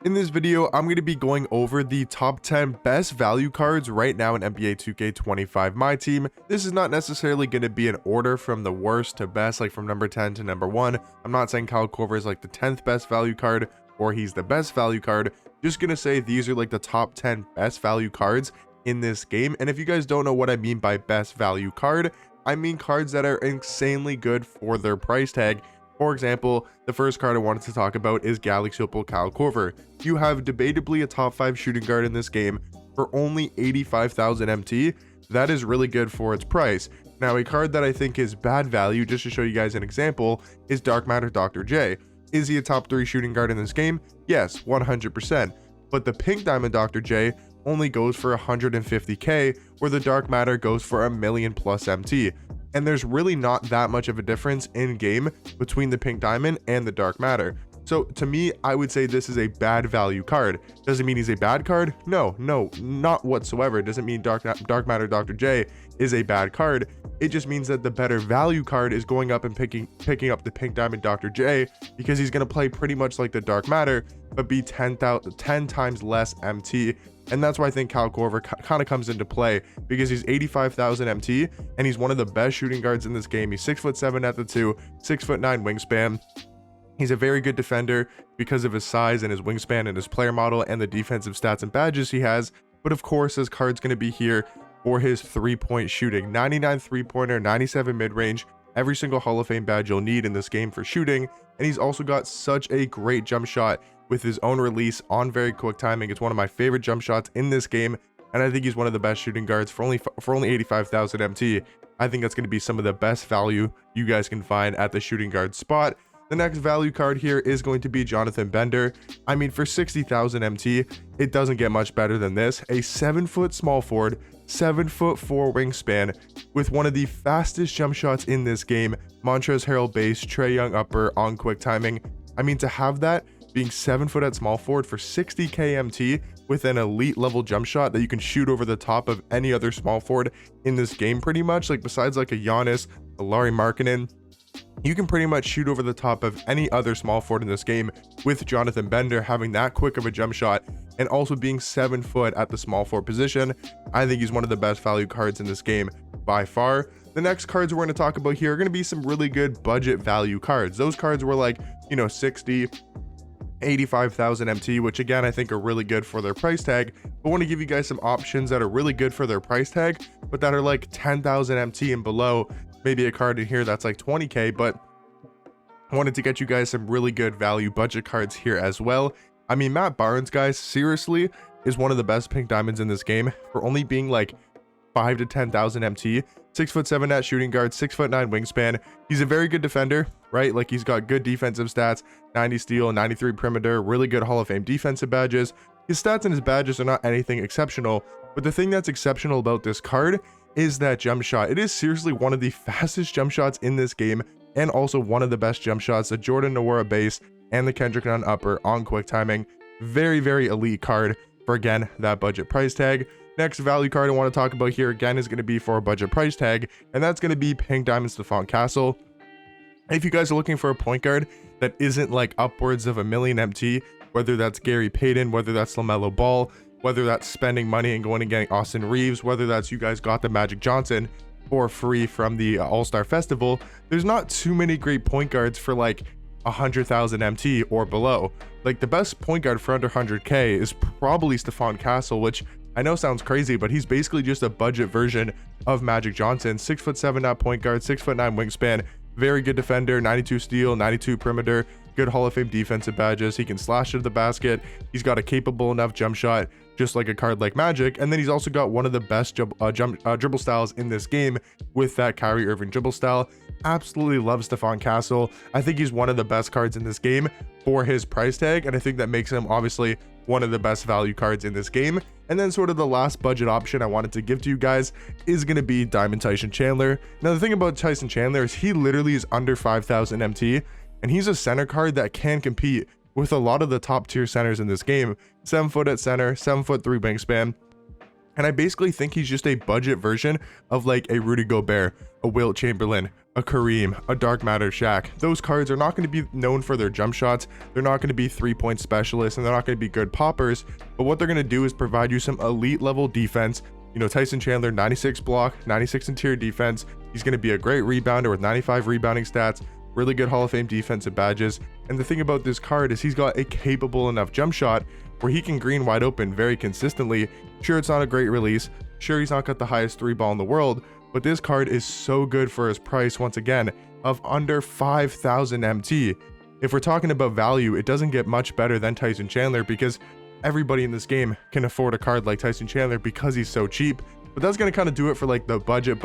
In this video, I'm going to be going over the top 10 best value cards right now in NBA 2K25 My Team. This is not necessarily going to be an order from the worst to best, like from number 10 to number 1. I'm not saying Kyle Korver is like the 10th best value card or he's the best value card. Just going to say these are like the top 10 best value cards in this game. And if you guys don't know what I mean by best value card, I mean cards that are insanely good for their price tag. For example, the first card I wanted to talk about is Galaxy Opal Kyle Korver. You have debatably a top 5 shooting guard in this game for only 85,000 MT. That is really good for its price. Now, a card that I think is bad value, just to show you guys an example, is Dark Matter Dr. J. Is he a top 3 shooting guard in this game? Yes, 100%. But the Pink Diamond Dr. J only goes for 150k, where the Dark Matter goes for a million plus MT. And there's really not that much of a difference in game between the Pink Diamond and the Dark Matter. So to me, I would say this is a bad value card. Does it mean he's a bad card? No, not whatsoever. It doesn't mean Dark Matter Dr. J is a bad card. It just means that the better value card is going up and picking up the Pink Diamond Dr. J, because he's going to play pretty much like the Dark Matter, but be 10 times less MT. And that's why I think Kyle Korver kind of comes into play, because he's 85,000 MT and he's one of the best shooting guards in this game. He's 6'7" at the 2, 6'9" wingspan. He's a very good defender because of his size and his wingspan and his player model and the defensive stats and badges he has. But of course, his card's going to be here for his 3-point shooting. 99 3-pointer, 97 mid-range, every single Hall of Fame badge you'll need in this game for shooting. And he's also got such a great jump shot with his own release on very quick timing. It's one of my favorite jump shots in this game, and I think he's one of the best shooting guards for only 85,000 MT. I think that's going to be some of the best value you guys can find at the shooting guard spot. The next value card here is going to be Jonathan Bender. I mean, for 60,000 MT, it doesn't get much better than this. A 7-foot small forward, 7'4" wingspan, with one of the fastest jump shots in this game. Montrezl Harrell base, Trae Young upper on quick timing. I mean, to have that, being 7 foot at small forward for 60k MT with an elite level jump shot that you can shoot over the top of any other small forward in this game, pretty much, like besides like a Giannis, a Lauri Markkanen, you can pretty much shoot over the top of any other small forward in this game with Jonathan Bender having that quick of a jump shot and also being 7 foot at the small forward position. I think he's one of the best value cards in this game by far. The next cards we're going to talk about here are going to be some really good budget value cards. Those cards were like, 60, 85,000 MT, which again I think are really good for their price tag. But I want to give you guys some options that are really good for their price tag, but that are like 10,000 MT and below. Maybe a card in here that's like 20k, but I wanted to get you guys some really good value budget cards here as well. I mean, Matt Barnes, guys, seriously is one of the best Pink Diamonds in this game for only being like 5 to 10,000 MT. 6'7" at shooting guard, 6'9" wingspan. He's a very good defender, right? Like, he's got good defensive stats, 90 steal, 93 perimeter, really good Hall of Fame defensive badges. His stats and his badges are not anything exceptional, but the thing that's exceptional about this card is that jump shot. It is seriously one of the fastest jump shots in this game, and also one of the best jump shots. The Jordan Nwora base and the Kendrick Nunn upper on quick timing. Very, very elite card for, again, that budget price tag. Next value card I want to talk about here again is going to be for a budget price tag, and that's going to be Pink Diamond Stephon Castle. If you guys are looking for a point guard that isn't like upwards of a million MT, whether that's Gary Payton, whether that's LaMelo Ball, whether that's spending money and going and getting Austin Reeves, whether that's you guys got the Magic Johnson for free from the All-Star Festival, there's not too many great point guards for like 100,000 MT or below. Like, the best point guard for under 100k is probably Stephon Castle, which I know sounds crazy, but he's basically just a budget version of Magic Johnson. 6'7" at point guard, 6'9" wingspan, very good defender, 92 steal, 92 perimeter, good Hall of Fame defensive badges. He can slash to the basket. He's got a capable enough jump shot, just like a card like Magic. And then he's also got one of the best dribble styles in this game with that Kyrie Irving dribble style. Absolutely love Stephon Castle. I think he's one of the best cards in this game for his price tag, and I think that makes him obviously one of the best value cards in this game. And then sort of the last budget option I wanted to give to you guys is going to be Diamond Tyson Chandler. Now, the thing about Tyson Chandler is he literally is under 5,000 MT, and he's a center card that can compete with a lot of the top tier centers in this game. 7 foot at center, 7'3" wingspan, And I basically think he's just a budget version of like a Rudy Gobert, a Wilt Chamberlain, a Kareem, a Dark Matter Shaq. Those cards are not going to be known for their jump shots. They're not going to be 3-point specialists, and they're not going to be good poppers. But what they're going to do is provide you some elite level defense. You know, Tyson Chandler, 96 block, 96 interior defense. He's going to be a great rebounder with 95 rebounding stats, really good Hall of Fame defensive badges. And the thing about this card is he's got a capable enough jump shot where he can green wide open very consistently. Sure, it's not a great release. Sure, he's not got the highest 3-ball in the world, but this card is so good for his price, once again, of under 5,000 MT. If we're talking about value, it doesn't get much better than Tyson Chandler, because everybody in this game can afford a card like Tyson Chandler because he's so cheap. But that's going to kind of do it for like the budget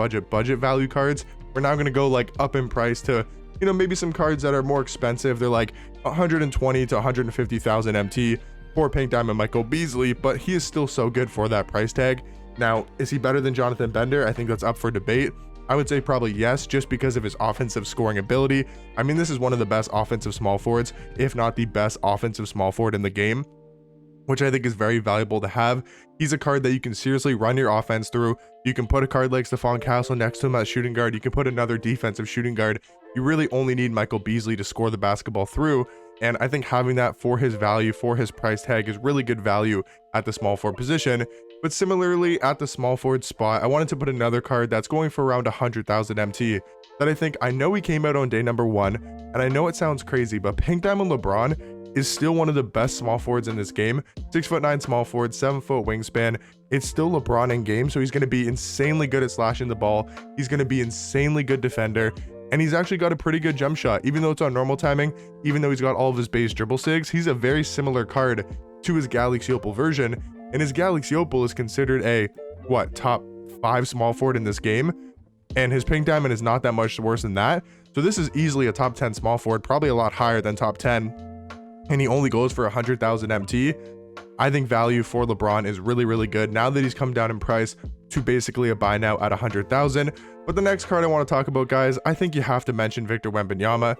value cards. We're now going to go like up in price to, you know, maybe some cards that are more expensive. They're like 120 to 150,000 MT. For Pink Diamond Michael Beasley, but he is still so good for that price tag. Now, is he better than Jonathan Bender? I think that's up for debate. I would say probably yes, just because of his offensive scoring ability. I mean, this is one of the best offensive small forwards, if not the best offensive small forward in the game, which I think is very valuable to have. He's a card that you can seriously run your offense through. You can put a card like Stephon Castle next to him as shooting guard. You can put another defensive shooting guard. You really only need Michael Beasley to score the basketball through. And I think having that for his value, for his price tag, is really good value at the small forward position. But similarly, at the small forward spot, I wanted to put another card that's going for around 100,000 MT that I know he came out on day number 1. And I know it sounds crazy, but Pink Diamond LeBron is still one of the best small forwards in this game. 6'9" small forward, 7-foot wingspan. It's still LeBron in game, so he's going to be insanely good at slashing the ball. He's going to be insanely good defender. And he's actually got a pretty good jump shot, even though it's on normal timing, even though he's got all of his base dribble sigs. He's a very similar card to his Galaxy Opal version, and his Galaxy Opal is considered a, top 5 small forward in this game, and his Pink Diamond is not that much worse than that. So this is easily a top 10 small forward, probably a lot higher than top 10, and he only goes for 100,000 MT. I think value for LeBron is really, really good now that he's come down in price to basically a buy now at 100,000. But the next card I want to talk about, guys, I think you have to mention Victor Wembanyama.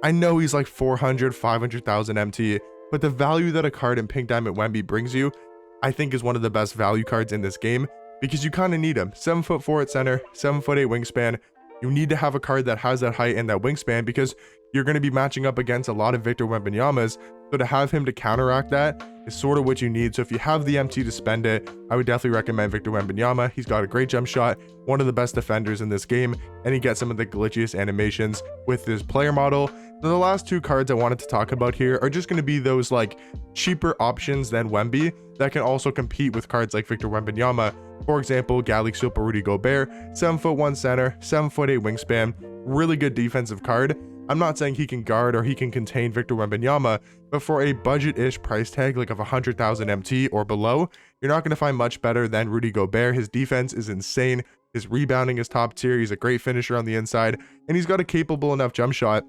I know he's like 400, 500,000 MT, but the value that a card in Pink Diamond Wemby brings you, I think is one of the best value cards in this game, because you kind of need him. 7'4" at center, 7'8" wingspan. You need to have a card that has that height and that wingspan, because you're going to be matching up against a lot of Victor Wembanyama's. So to have him to counteract that is sort of what you need. So if you have the MT to spend it, I would definitely recommend Victor Wembanyama. He's got a great jump shot, one of the best defenders in this game, and he gets some of the glitchiest animations with this player model. So the last 2 cards I wanted to talk about here are just going to be those like cheaper options than Wemby that can also compete with cards like Victor Wembanyama. For example, Galaxy Opal Rudy Gobert, 7'1" center, 7'8" wingspan, really good defensive card. I'm not saying he can guard or he can contain Victor Wembanyama, but for a budget-ish price tag like of 100,000 MT or below, you're not going to find much better than Rudy Gobert. His defense is insane. His rebounding is top tier. He's a great finisher on the inside, and he's got a capable enough jump shot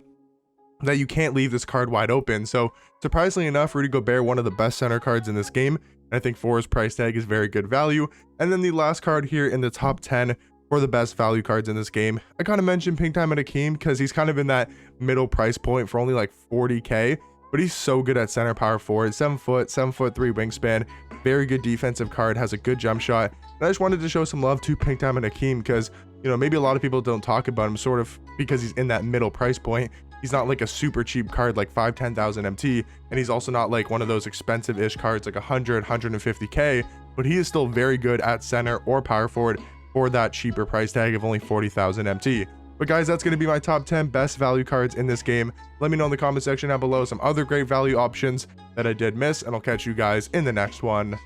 that you can't leave this card wide open. So surprisingly enough, Rudy Gobert, one of the best center cards in this game, and I think for his price tag is very good value. And then the last card here in the top 10 for the best value cards in this game, I kind of mentioned Pink Diamond Hakeem because he's kind of in that middle price point for only like 40k, but he's so good at center power forward, 7', 7'3" wingspan, very good defensive card, has a good jump shot. And I just wanted to show some love to Pink Diamond Hakeem because, you know, maybe a lot of people don't talk about him sort of because he's in that middle price point. He's not like a super cheap card like 10,000 MT, and he's also not like one of those expensive-ish cards like 100, 150k, but he is still very good at center or power forward for that cheaper price tag of only 40,000 MT. But guys, that's going to be my top 10 best value cards in this game. Let me know in the comment section down below some other great value options that I did miss, and I'll catch you guys in the next one.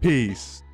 Peace.